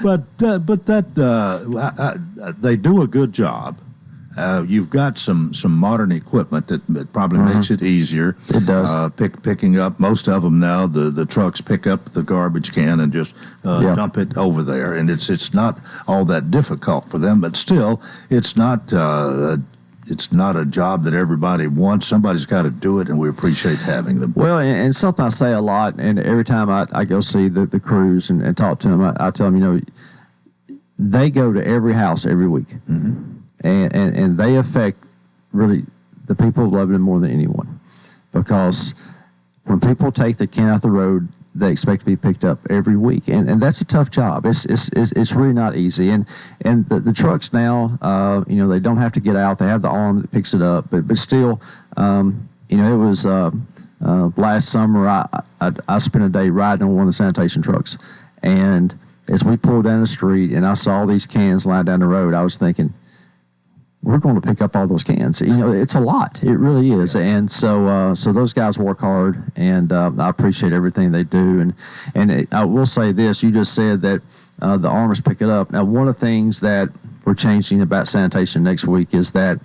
but that they do a good job. You've got some modern equipment that probably makes it easier. It does. Picking up, most of them now, the trucks pick up the garbage can and just dump it over there. And it's not all that difficult for them, but still, it's not a job that everybody wants. Somebody's got to do it, and we appreciate having them. Well, and something I say a lot, and every time I go see the crews and talk to them, I tell them, they go to every house every week. Mm-hmm. And they affect really the people of Lebanon more than anyone, because when people take the can out the road, they expect to be picked up every week, and that's a tough job. It's really not easy, and the trucks now, they don't have to get out. They have the arm that picks it up, but still, it was last summer. I spent a day riding on one of the sanitation trucks, and as we pulled down the street and I saw these cans lying down the road, I was thinking, we're going to pick up all those cans. It's a lot. It really is. Yeah. And so those guys work hard, and I appreciate everything they do. And I will say this: you just said that the armors pick it up. Now, one of the things that we're changing about sanitation next week is that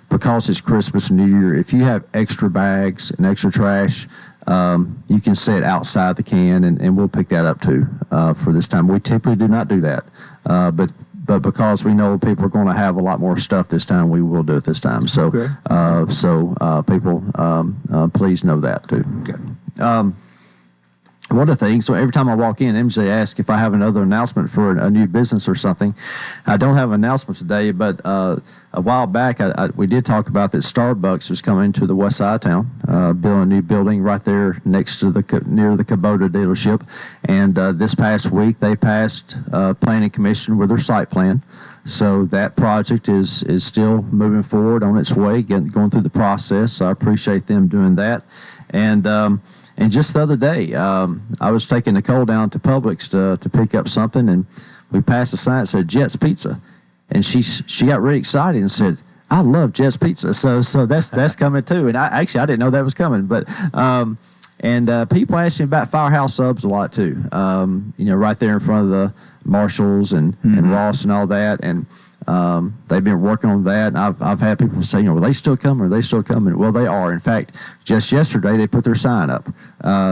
because it's Christmas and New Year, if you have extra bags and extra trash, you can set outside the can, and we'll pick that up too for this time. We typically do not do that, but because we know people are going to have a lot more stuff this time, we will do it this time. So, people, please know that too. Okay. One of the things, so every time I walk in, MJ asks if I have another announcement for a new business or something. I don't have an announcement today, but a while back we did talk about that Starbucks was coming to the west side of town, building a new building right there next to near the Kubota dealership. And this past week they passed planning commission with their site plan. So that project is still moving forward on its way, going through the process. So I appreciate them doing that. And just the other day, I was taking Nicole down to Publix to pick up something, and we passed a sign that said Jet's Pizza, and she got really excited and said, "I love Jet's Pizza." So that's coming too. And I didn't know that was coming, but people ask me about Firehouse Subs a lot too. Right there in front of the Marshalls and Ross and all that, and They've been working on that, and I've had people say, are they still coming? Are they still coming? Well, they are. In fact, just yesterday they put their sign up.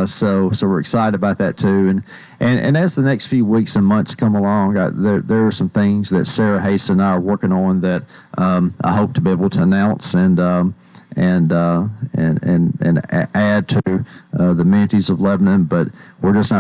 So we're excited about that too. And as the next few weeks and months come along, there are some things that Sarah Hayes and I are working on that I hope to be able to announce and add to the amenities of Lebanon, but we're just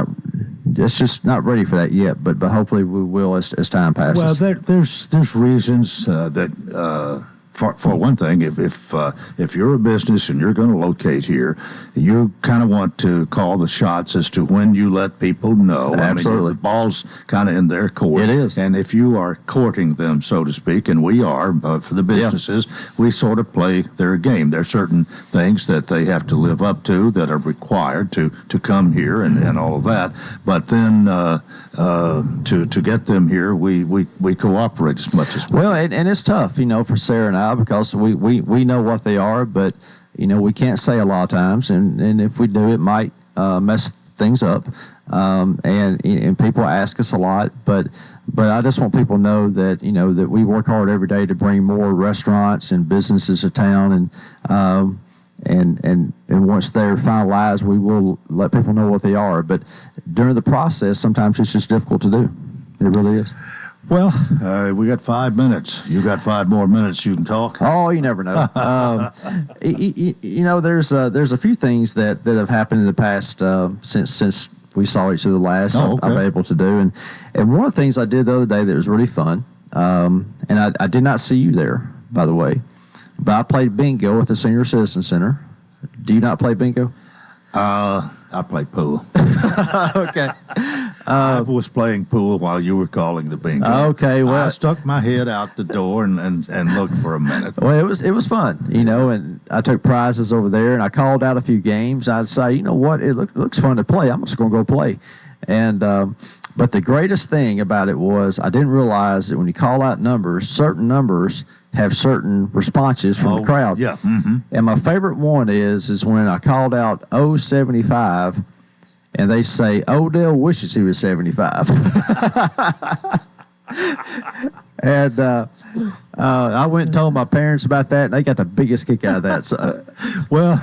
not ready for that yet. But hopefully we will as time passes. Well, there's reasons that. For one thing, if you're a business and you're going to locate here, you kind of want to call the shots as to when you let people know. Absolutely. I mean, the ball's kind of in their court. It is. And if you are courting them, so to speak, and we are, for the businesses, we sort of play their game. There are certain things that they have to live up to that are required to come here and all of that. But then to get them here, we cooperate as much as we well, and it's tough, for Sarah and I, because we know what they are, but we can't say a lot of times, and if we do, it might mess things up. And people ask us a lot, but I just want people to know that that we work hard every day to bring more restaurants and businesses to town, and once they're finalized, we will let people know what they are. But during the process, sometimes it's just difficult to do. It really is. Well, we got 5 minutes. You got 5 more minutes you can talk. Oh, you never know. There's a few things that have happened in the past since we saw each other last. Oh, okay. I've been able to do, and one of the things I did the other day that was really fun, and I did not see you there, by the way, but I played bingo at the Senior Citizen Center. Do you not play bingo? I play pool. Okay. I was playing pool while you were calling the bingo. Okay, well, I stuck my head out the door and looked for a minute. Well, it was fun, and I took prizes over there, and I called out a few games. I'd say, you know what, it looks fun to play. I'm just going to go play. And but the greatest thing about it was I didn't realize that when you call out numbers, certain numbers have certain responses from the crowd. Yeah. Mm-hmm. And my favorite one is when I called out 075, and they say, Odell wishes he was 75. And I went and told my parents about that, and they got the biggest kick out of that. So, well,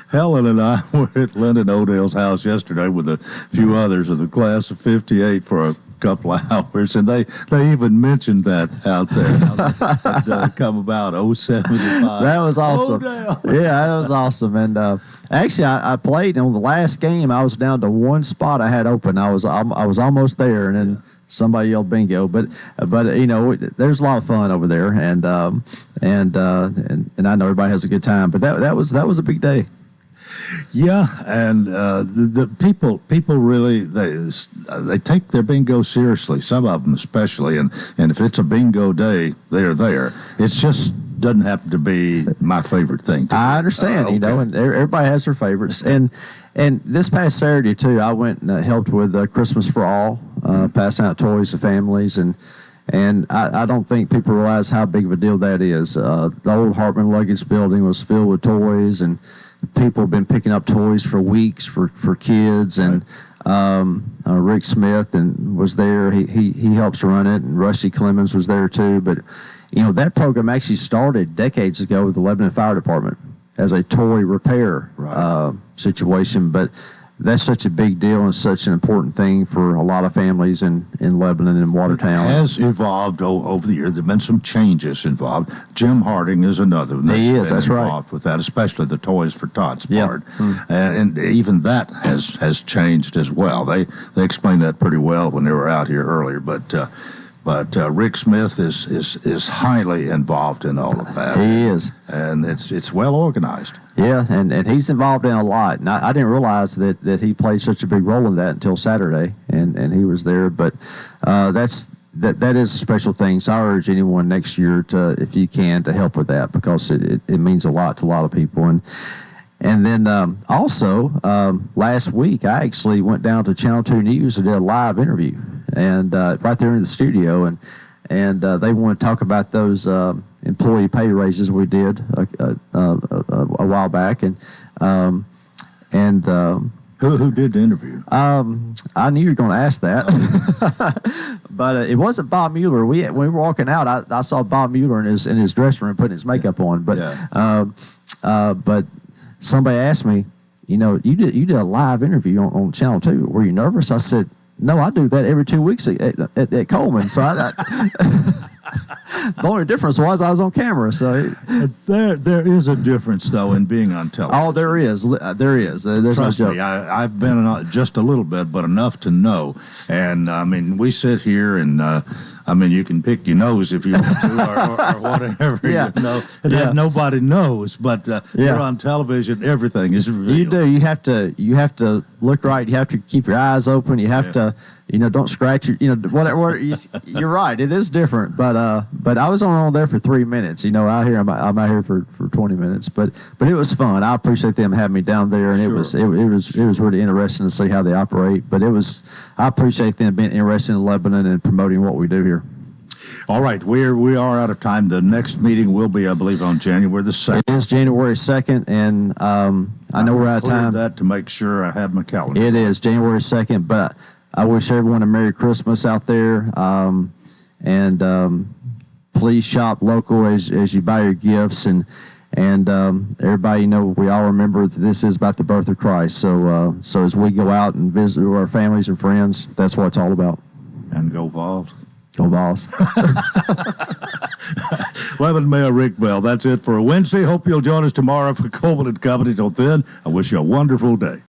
Helen and I were at Lyndon Odell's house yesterday with a few others of the class of 58 for a couple of hours, and they even mentioned that out there. That come about 075. That was awesome. Odell. Yeah, that was awesome. And actually, I played, and on the last game, I was down to one spot I had open. I was almost there, and then somebody yelled bingo. But there's a lot of fun over there, and I know everybody has a good time. But that was a big day. Yeah, and the people really they take their bingo seriously. Some of them especially, and if it's a bingo day, they're there. It's just doesn't happen to be my favorite thing. I understand, okay. and everybody has their favorites. And this past Saturday too, I went and helped with Christmas for All, passing out toys to families, and I don't think people realize how big of a deal that is. The old Hartman Luggage building was filled with toys, and people have been picking up toys for weeks for kids, and Rick Smith was there. He helps run it, and Rusty Clemens was there too. But that program actually started decades ago with the Lebanon Fire Department as a toy repair situation. But that's such a big deal and such an important thing for a lot of families in Lebanon and Watertown. It has evolved over the years. There have been some changes involved. Jim Harding is another one that's involved with that, especially the Toys for Tots part. And even that has changed as well. They explained that pretty well when they were out here earlier. But Rick Smith is highly involved in all of that. He is. And it's well organized. Yeah, and he's involved in a lot. And I didn't realize that he played such a big role in that until Saturday, and he was there. But that is a special thing. So I urge anyone next year to, if you can, to help with that, because it means a lot to a lot of people. And then also last week I actually went down to Channel 2 News and did a live interview, and right there in the studio, and they want to talk about those employee pay raises we did a while back, and Who did the interview? I knew you were going to ask that, but it wasn't Bob Mueller. When we were walking out, I saw Bob Mueller in his dressing room putting his makeup on. But but somebody asked me, you did a live interview on Channel 2. Were you nervous? I said, no, I do that every 2 weeks at Coleman. So the only difference was I was on camera. So there is a difference though in being on television. Oh, there is. There's Trust no joke. me, I've been on just a little bit, but enough to know. And I mean, we sit here and you can pick your nose if you want to or whatever. Yeah. Nobody knows, but you're on television. Everything is real. You do. You have to look right. You have to keep your eyes open. You have to. Don't scratch your, whatever. You're right. It is different, but I was on there for 3 minutes. Out here, I'm out here for 20 minutes, but it was fun. I appreciate them having me down there, and Sure. it was really interesting to see how they operate. But I appreciate them being interested in Lebanon and promoting what we do here. All right, we are out of time. The next meeting will be, I believe, on January the 2nd. It is January 2nd, and I know we're out of time. That to make sure I have my calendar. It is January 2nd, but I wish everyone a Merry Christmas out there, and please shop local as you buy your gifts, and everybody, we all remember that this is about the birth of Christ. So as we go out and visit our families and friends, that's what it's all about. And go Vols. Go Vols. Lebanon Mayor Rick Bell. That's it for Wednesday. Hope you'll join us tomorrow for Coleman and Company. Till then, I wish you a wonderful day.